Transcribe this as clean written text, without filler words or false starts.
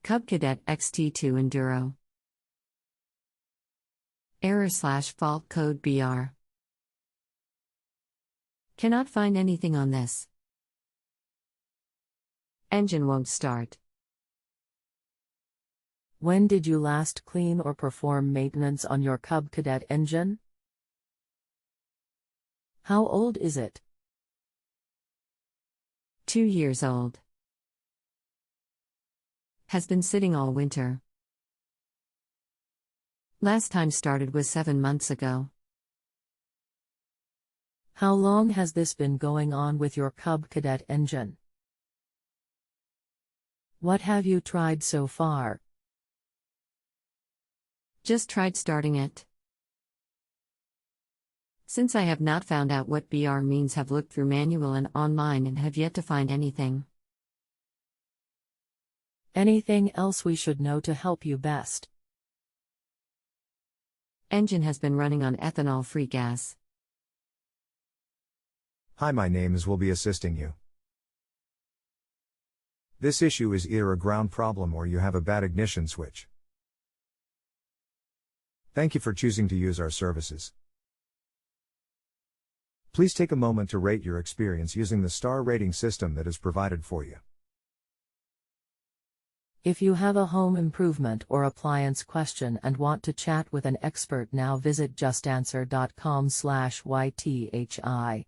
Cub Cadet XT2 Enduro. Error/fault code BR. Cannot find anything on this. Engine won't start. When did you last clean or perform maintenance on your Cub Cadet engine? How old is it? 2 years old. Has been sitting all winter. Last time started was 7 months ago. How long has this been going on with your Cub Cadet engine? What have you tried so far? Just tried starting it. Since I have not found out what BR means, have looked through manual and online and have yet to find anything. Anything else we should know to help you best? Engine has been running on ethanol-free gas. Hi, my name is will be assisting you. This issue is either a ground problem or you have a bad ignition switch. Thank you for choosing to use our services. Please take a moment to rate your experience using the star rating system that is provided for you. If you have a home improvement or appliance question and want to chat with an expert now, visit justanswer.com/ythi.